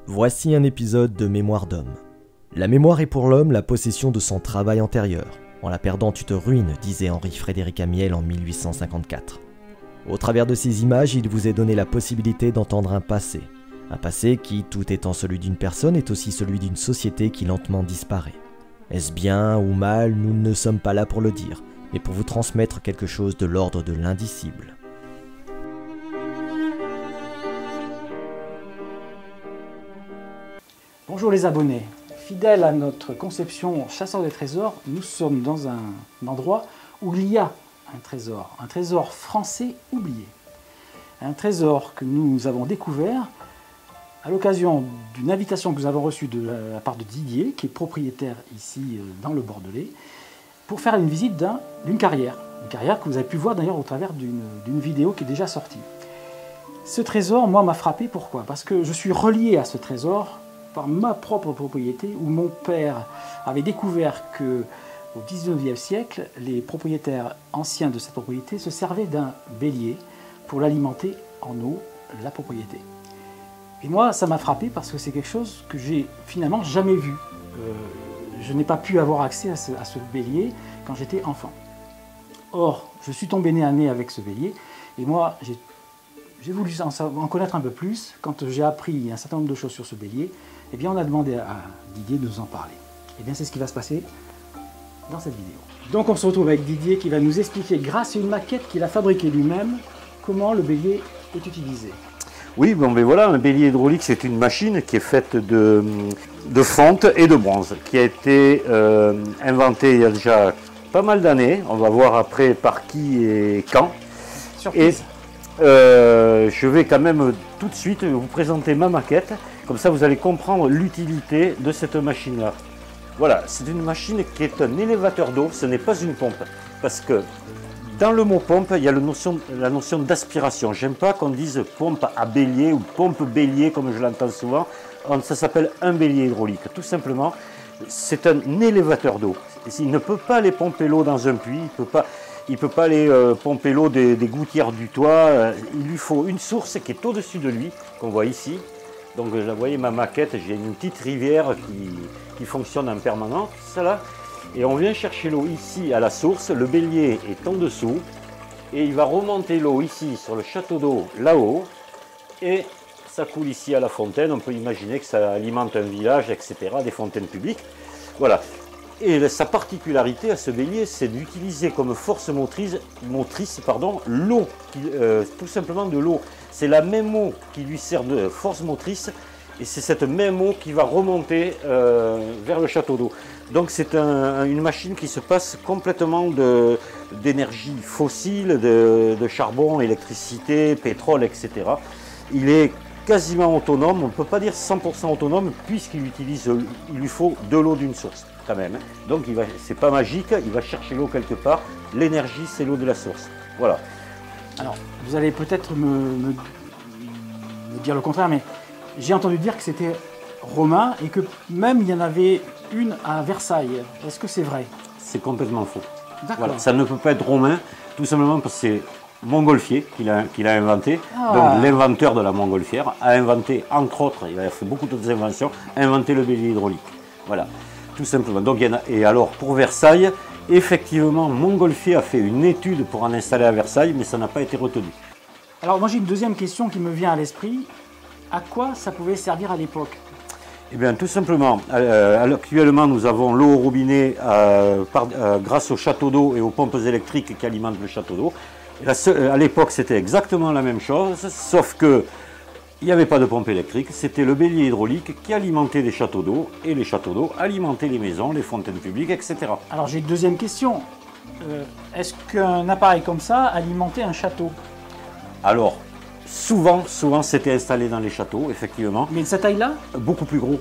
Voici un épisode de Mémoire d'homme. La mémoire est pour l'homme la possession de son travail antérieur. En la perdant, tu te ruines, disait Henri-Frédéric Amiel en 1854. Au travers de ces images, il vous est donné la possibilité d'entendre un passé. Un passé qui, tout étant celui d'une personne, est aussi celui d'une société qui lentement disparaît. Est-ce bien ou mal, nous ne sommes pas là pour le dire, mais pour vous transmettre quelque chose de l'ordre de l'indicible. Bonjour les abonnés, fidèles à notre conception chasseur de trésors, nous sommes dans un endroit où il y a un trésor français oublié. Un trésor que nous avons découvert à l'occasion d'une invitation que nous avons reçue de la part de Didier, qui est propriétaire ici dans le Bordelais, pour faire une visite d'une carrière. Une carrière que vous avez pu voir d'ailleurs au travers d'une vidéo qui est déjà sortie. Ce trésor, moi, m'a frappé, pourquoi? Parce que je suis relié à ce trésor par ma propre propriété, où mon père avait découvert que au XIXe siècle, les propriétaires anciens de cette propriété se servaient d'un bélier pour l'alimenter en eau, la propriété. Et moi, ça m'a frappé parce que c'est quelque chose que j'ai finalement jamais vu. Je n'ai pas pu avoir accès à ce bélier quand j'étais enfant. Or, je suis tombé nez à nez avec ce bélier, et moi, j'ai voulu en connaître un peu plus. Quand j'ai appris un certain nombre de choses sur ce bélier, eh bien, on a demandé à Didier de nous en parler. Et bien, c'est ce qui va se passer dans cette vidéo. Donc, on se retrouve avec Didier qui va nous expliquer, grâce à une maquette qu'il a fabriquée lui-même, comment le bélier est utilisé. Oui, bon, ben voilà, un bélier hydraulique, c'est une machine qui est faite de fonte et de bronze, qui a été inventée il y a déjà pas mal d'années. On va voir après par qui et quand. Surprise. Et je vais quand même tout de suite vous présenter ma maquette. Comme ça, vous allez comprendre l'utilité de cette machine-là. Voilà, c'est une machine qui est un élévateur d'eau, ce n'est pas une pompe. Parce que dans le mot pompe, il y a la notion d'aspiration. J'aime pas qu'on dise pompe à bélier ou pompe bélier, comme je l'entends souvent. Ça s'appelle un bélier hydraulique. Tout simplement, c'est un élévateur d'eau. Il ne peut pas aller pomper l'eau dans un puits, il ne peut pas aller pomper l'eau des gouttières du toit. Il lui faut une source qui est au-dessus de lui, qu'on voit ici. Donc, vous voyez ma maquette, j'ai une petite rivière qui fonctionne en permanence, là. Et on vient chercher l'eau ici à la source, le bélier est en dessous, et il va remonter l'eau ici sur le château d'eau là-haut, et ça coule ici à la fontaine. On peut imaginer que ça alimente un village, etc., des fontaines publiques. Voilà. Et sa particularité à ce bélier, c'est d'utiliser comme force motrice l'eau, tout simplement de l'eau. C'est la même eau qui lui sert de force motrice, et c'est cette même eau qui va remonter vers le château d'eau. Donc c'est une machine qui se passe complètement d'énergie fossile, de charbon, électricité, pétrole, etc. Il est quasiment autonome, on ne peut pas dire 100% autonome, puisqu'il lui faut de l'eau d'une source quand même. Donc c'est pas magique, il va chercher l'eau quelque part. L'énergie, c'est l'eau de la source. Voilà. Alors, vous allez peut-être me dire le contraire, mais j'ai entendu dire que c'était romain et que même il y en avait une à Versailles. Est-ce que c'est vrai? C'est complètement faux. D'accord. Voilà. Ça ne peut pas être romain, tout simplement parce que c'est Montgolfier qui l'a inventé. Ah. Donc l'inventeur de la montgolfière a inventé, entre autres, il a fait beaucoup d'autres inventions, inventé le bélier hydraulique. Voilà, tout simplement. Donc, et alors pour Versailles, effectivement, Montgolfier a fait une étude pour en installer à Versailles, mais ça n'a pas été retenu. Alors moi j'ai une deuxième question qui me vient à l'esprit. À quoi ça pouvait servir à l'époque? Eh bien, tout simplement, actuellement, nous avons l'eau au robinet grâce au château d'eau et aux pompes électriques qui alimentent le château d'eau. À l'époque, c'était exactement la même chose, sauf que il n'y avait pas de pompe électrique, c'était le bélier hydraulique qui alimentait les châteaux d'eau, et les châteaux d'eau alimentaient les maisons, les fontaines publiques, etc. Alors j'ai une deuxième question. Est-ce qu'un appareil comme ça alimentait un château? Alors, souvent, c'était installé dans les châteaux, effectivement. Mais de cette taille-là? Beaucoup plus gros.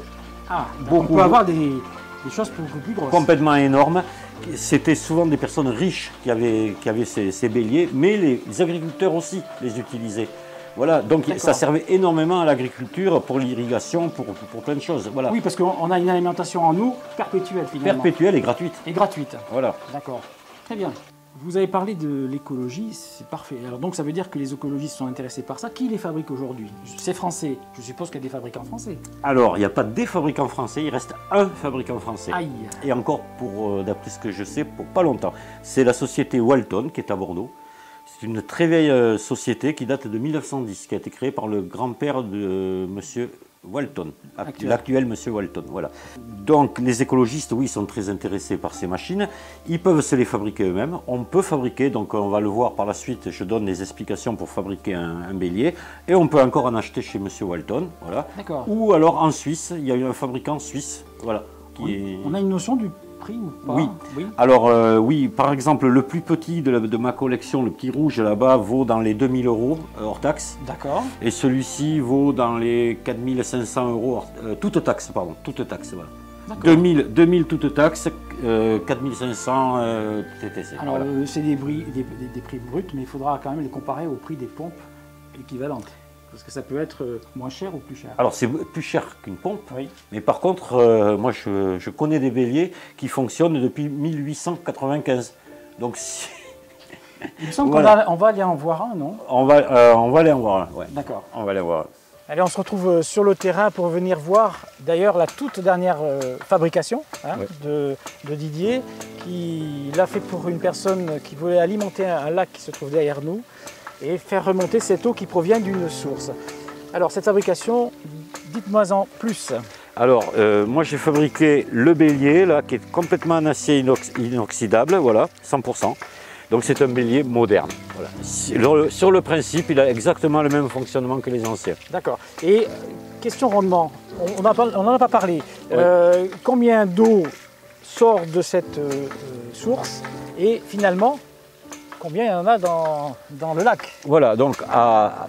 Ah, on peut avoir des choses beaucoup plus grosses. Complètement énormes. C'était souvent des personnes riches qui avaient ces béliers, mais les agriculteurs aussi les utilisaient. Voilà, donc ça servait énormément à l'agriculture, pour l'irrigation, pour plein de choses. Voilà. Oui, parce qu'on a une alimentation en eau perpétuelle finalement. Perpétuelle et gratuite. Et gratuite. Voilà. D'accord. Très bien. Vous avez parlé de l'écologie, c'est parfait. Alors donc ça veut dire que les écologistes sont intéressés par ça. Qui les fabrique aujourd'hui? C'est français. Je suppose qu'il y a des fabricants français. Alors, il n'y a pas des fabricants français, il reste un fabricant français. Aïe. Et encore, d'après ce que je sais, pour pas longtemps. C'est la société Walton, qui est à Bordeaux. C'est une très vieille société qui date de 1910, qui a été créée par le grand-père de monsieur Walton, l'actuel monsieur Walton. Voilà. Donc les écologistes, oui, sont très intéressés par ces machines. Ils peuvent se les fabriquer eux-mêmes. On peut fabriquer, donc on va le voir par la suite, je donne des explications pour fabriquer un bélier. Et on peut encore en acheter chez monsieur Walton. Voilà. D'accord. Ou alors en Suisse, il y a eu un fabricant suisse. Voilà, On a une notion du prix ou pas? Oui. Alors oui, par exemple, le plus petit de ma collection, le petit rouge là-bas, vaut dans les 2000 € hors taxe. D'accord. Et celui-ci vaut dans les 4500 € toute taxe, pardon, toute taxe, voilà. 2000 toute taxe, 4500 TTC. Alors voilà. C'est des prix bruts, mais il faudra quand même les comparer au prix des pompes équivalentes. Parce que ça peut être moins cher ou plus cher. Alors c'est plus cher qu'une pompe, oui. Mais par contre, moi je connais des béliers qui fonctionnent depuis 1895. Donc si... Il me semble voilà. qu'on va aller en voir un, non? On va aller en voir un, ouais. D'accord. On va aller en voir un. Allez, on se retrouve sur le terrain pour venir voir d'ailleurs la toute dernière fabrication hein, ouais. de Didier, qui l'a fait pour une personne qui voulait alimenter un lac qui se trouve derrière nous et faire remonter cette eau qui provient d'une source. Alors cette fabrication, dites-moi en plus. Alors moi j'ai fabriqué le bélier là, qui est complètement en acier inoxydable, voilà, 100%. Donc c'est un bélier moderne. Voilà. Sur le principe, il a exactement le même fonctionnement que les anciens. D'accord. Et question rendement, on n'en a pas parlé. Ouais. Combien d'eau sort de cette source et finalement combien il y en a dans le lac? Voilà, donc à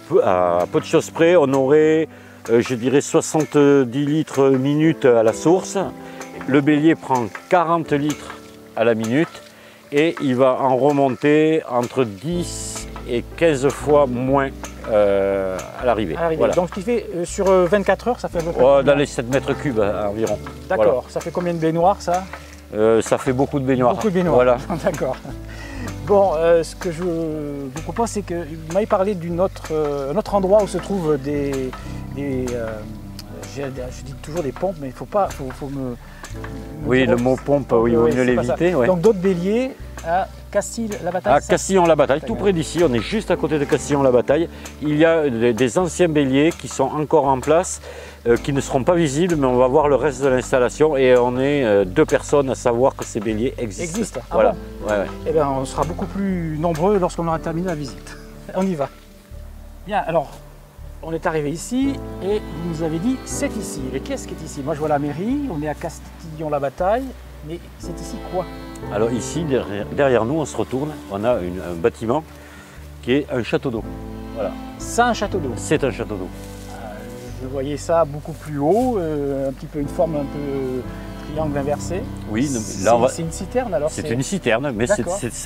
peu de choses près, on aurait, je dirais, 70 litres minute à la source. Le bélier prend 40 litres à la minute et il va en remonter entre 10 et 15 fois moins à l'arrivée. Voilà. Donc ce qui fait sur 24 heures, ça fait à peu près dans les 7 mètres cubes environ. D'accord, voilà. Ça fait combien de baignoires ça? Ça fait beaucoup de baignoires. Beaucoup de baignoires, voilà. D'accord. Bon, ce que je vous propose, c'est que vous m'avez parlé d'un autre endroit où se trouvent je dis toujours des pompes, mais il faut pas, faut me oui, le mot pompe, oui, il vaut mieux l'éviter. Ouais. Donc d'autres béliers à Castille-la-Bataille. À Castillon-la-Bataille, tout près d'ici, on est juste à côté de Castillon-la-Bataille. Il y a des anciens béliers qui sont encore en place, qui ne seront pas visibles, mais on va voir le reste de l'installation et on est 2 personnes à savoir que ces béliers existent. Voilà. Ah bon. Ouais. Eh bien, on sera beaucoup plus nombreux lorsqu'on aura terminé la visite. On y va. Bien, alors, on est arrivé ici et vous nous avez dit c'est ici. Mais qu'est-ce qui est ici? Moi je vois la mairie, on est à Castillon-la-Bataille, mais c'est ici quoi? Alors ici, derrière nous, on se retourne, on a un bâtiment qui est un château d'eau. Voilà. C'est un château d'eau? C'est un château d'eau. Je voyais ça beaucoup plus haut, un petit peu une forme un peu triangle inversé. Oui, c'est une citerne alors? C'est une citerne, mais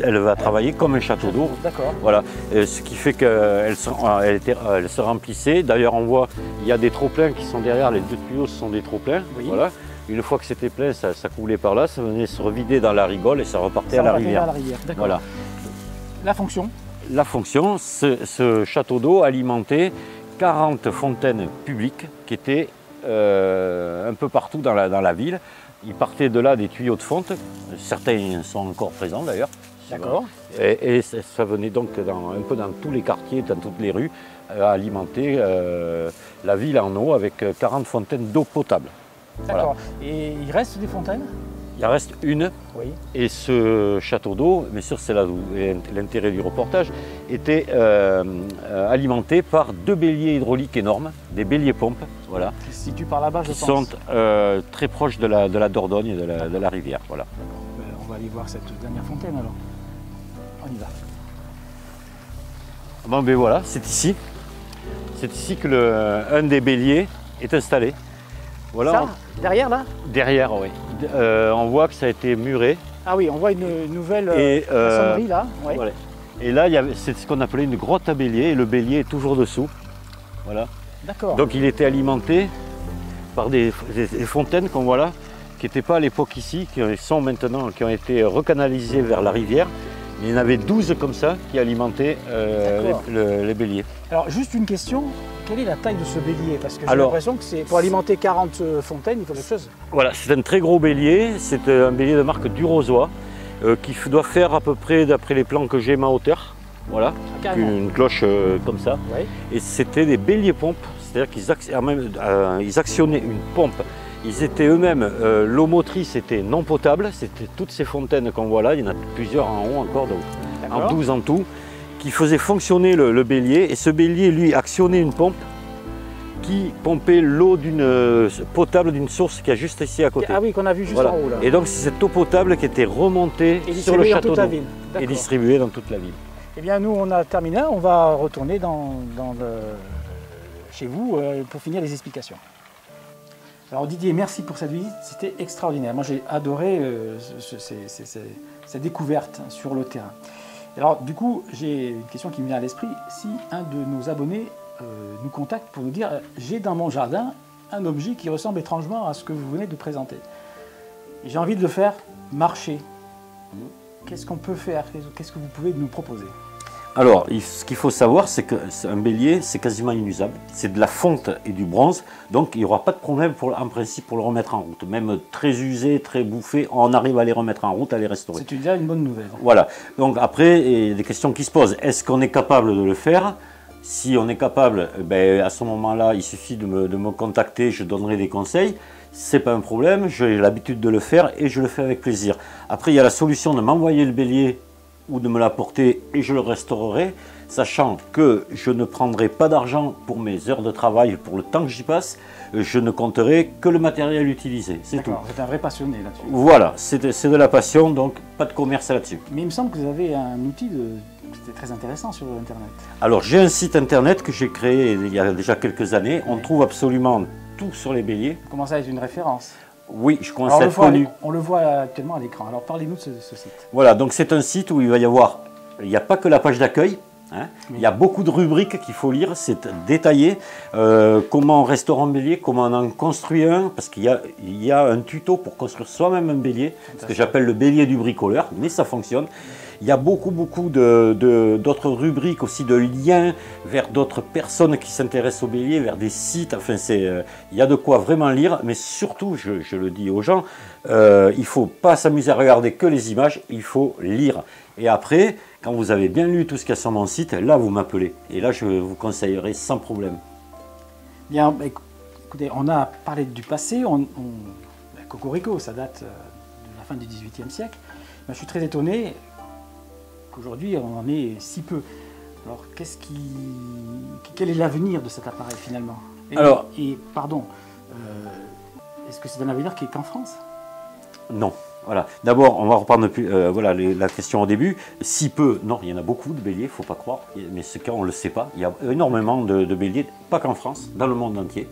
elle va travailler comme un château d'eau. D'accord. Voilà, ce qui fait qu'elle se remplissait. D'ailleurs, on voit, il y a des trop-pleins qui sont derrière, les 2 tuyaux ce sont des trop-pleins. Oui. Voilà. Une fois que c'était plein, ça coulait par là, ça venait se revider dans la rigole et ça repartait à la rivière. Voilà. La fonction? La fonction, ce château d'eau alimentait 40 fontaines publiques qui étaient un peu partout dans la ville. Il partait de là des tuyaux de fonte, certains sont encore présents d'ailleurs. D'accord. Et ça venait donc un peu dans tous les quartiers, dans toutes les rues, alimenter la ville en eau avec 40 fontaines d'eau potable. D'accord. Voilà. Et il reste des fontaines? Il en reste une. Oui. Et ce château d'eau, bien sûr c'est là l'intérêt du reportage, était alimenté par 2 béliers hydrauliques énormes, des béliers pompes, voilà. Qui se situent par là-bas, je pense. Qui sont très proches de la Dordogne et de la rivière, voilà. On va aller voir cette dernière fontaine alors. On y va. Bon ben voilà, c'est ici. C'est ici que un des béliers est installé. Voilà. Ça, derrière là? Derrière, oui. On voit que ça a été muré. Ah oui, on voit une nouvelle maçonnerie là. Ouais. Voilà. Et là, c'est ce qu'on appelait une grotte à bélier et le bélier est toujours dessous. Voilà. D'accord. Donc il était alimenté par des fontaines qu'on voit là, qui n'étaient pas à l'époque ici, qui sont maintenant, qui ont été recanalisées vers la rivière. Il y en avait 12 comme ça qui alimentaient les béliers. Alors juste une question, quelle est la taille de ce bélier? Parce que j'ai Alors, l'impression que c'est pour alimenter 40 fontaines, il faut quelque chose. Voilà, c'est un très gros bélier, c'est un bélier de marque Durozois qui doit faire à peu près, d'après les plans que j'ai, ma hauteur. Voilà, une cloche comme ça. Oui. Et c'était des béliers pompes, c'est-à-dire qu'ils actionnaient une pompe. Ils étaient eux-mêmes, l'eau motrice était non potable, c'était toutes ces fontaines qu'on voit là, il y en a plusieurs en haut encore, donc en 12 en tout, qui faisaient fonctionner le bélier. Et ce bélier, lui, actionnait une pompe qui pompait l'eau potable d'une source qui est juste ici à côté. Ah oui, qu'on a vu juste Voilà. en haut là. Et donc c'est cette eau potable qui était remontée sur le château d'eau et distribuée dans toute la ville. Eh bien nous on a terminé, on va retourner chez vous pour finir les explications. Alors Didier, merci pour cette visite, c'était extraordinaire. Moi j'ai adoré cette découverte sur le terrain. Alors du coup, j'ai une question qui me vient à l'esprit. Si un de nos abonnés nous contacte pour nous dire « j'ai dans mon jardin un objet qui ressemble étrangement à ce que vous venez de présenter. J'ai envie de le faire marcher. Qu'est-ce qu'on peut faire? Qu'est-ce que vous pouvez nous proposer ?» Alors, ce qu'il faut savoir, c'est qu'un bélier, c'est quasiment inusable. C'est de la fonte et du bronze, donc il n'y aura pas de problème en principe pour le remettre en route. Même très usé, très bouffé, on arrive à les remettre en route, à les restaurer. C'est déjà une bonne nouvelle. Voilà. Donc après, il y a des questions qui se posent. Est-ce qu'on est capable de le faire? Si on est capable, ben, à ce moment-là, il suffit de me contacter, je donnerai des conseils. C'est pas un problème, j'ai l'habitude de le faire et je le fais avec plaisir. Après, il y a la solution de m'envoyer le bélier ou de me l'apporter et je le restaurerai, sachant que je ne prendrai pas d'argent pour mes heures de travail, pour le temps que j'y passe, je ne compterai que le matériel utilisé, c'est tout. Vous êtes un vrai passionné là-dessus. Voilà, c'est de la passion, donc pas de commerce là-dessus. Mais il me semble que vous avez un outil c'était très intéressant sur Internet. Alors j'ai un site internet que j'ai créé il y a déjà quelques années, on trouve absolument tout sur les béliers. Vous commencez à être une référence. Oui, je commence à être connu. On le voit actuellement à l'écran. Alors parlez-nous de ce site. Voilà, donc c'est un site où il va y avoir, il n'y a pas que la page d'accueil, hein, il y a beaucoup de rubriques qu'il faut lire, c'est détaillé. Comment on restaure un bélier, comment on en construit un, parce qu'il y a un tuto pour construire soi-même un bélier, ce que j'appelle le bélier du bricoleur, mais ça fonctionne. Il y a beaucoup d'autres rubriques aussi, de liens vers d'autres personnes qui s'intéressent au bélier, vers des sites. Enfin, il y a de quoi vraiment lire, mais surtout, je le dis aux gens, il ne faut pas s'amuser à regarder que les images, il faut lire. Et après, quand vous avez bien lu tout ce qu'il y a sur mon site, là, vous m'appelez. Et là, je vous conseillerai sans problème. Bien, écoutez, on a parlé du passé. Cocorico, ça date de la fin du XVIIIe siècle. Mais je suis très étonné qu'aujourd'hui, on en est si peu. Alors, quel est l'avenir de cet appareil finalement? Pardon, est-ce que c'est un avenir qui est qu'en France? Non. Voilà. D'abord, on va reprendre voilà, la question au début. Si peu, non, il y en a beaucoup de béliers, il ne faut pas croire. Mais ce cas, on ne le sait pas. Il y a énormément de béliers, pas qu'en France, dans le monde entier.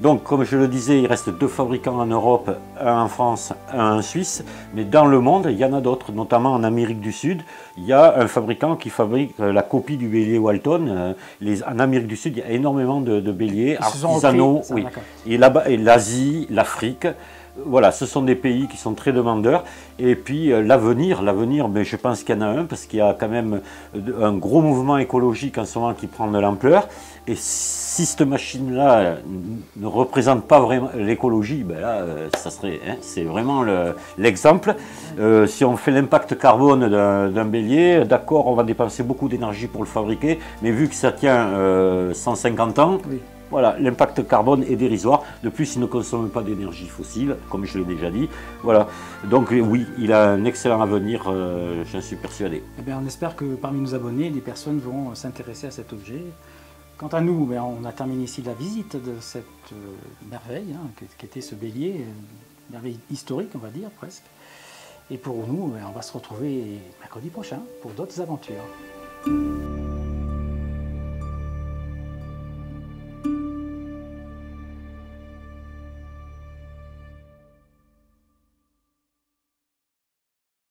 Donc, comme je le disais, il reste 2 fabricants en Europe, un en France, un en Suisse. Mais dans le monde, il y en a d'autres, notamment en Amérique du Sud. Il y a un fabricant qui fabrique la copie du bélier Walton. En Amérique du Sud, il y a énormément de béliers artisanaux. Oui. Et là-bas, l'Asie, l'Afrique. Voilà, ce sont des pays qui sont très demandeurs. Et puis l'avenir, mais je pense qu'il y en a un, parce qu'il y a quand même un gros mouvement écologique en ce moment qui prend de l'ampleur. Et si cette machine-là ne représente pas vraiment l'écologie, ben là, ça serait, hein, c'est vraiment l'exemple. Si on fait l'impact carbone d'un bélier, d'accord, on va dépenser beaucoup d'énergie pour le fabriquer, mais vu que ça tient 150 ans, oui. Voilà, l'impact carbone est dérisoire. De plus, il ne consomme pas d'énergie fossile, comme je l'ai déjà dit. Voilà. Donc oui, il a un excellent avenir, j'en suis persuadé. Eh bien, on espère que parmi nos abonnés, des personnes vont s'intéresser à cet objet. Quant à nous, on a terminé ici la visite de cette merveille, hein, qui était ce bélier, une merveille historique, on va dire, presque. Et pour nous, on va se retrouver mercredi prochain pour d'autres aventures.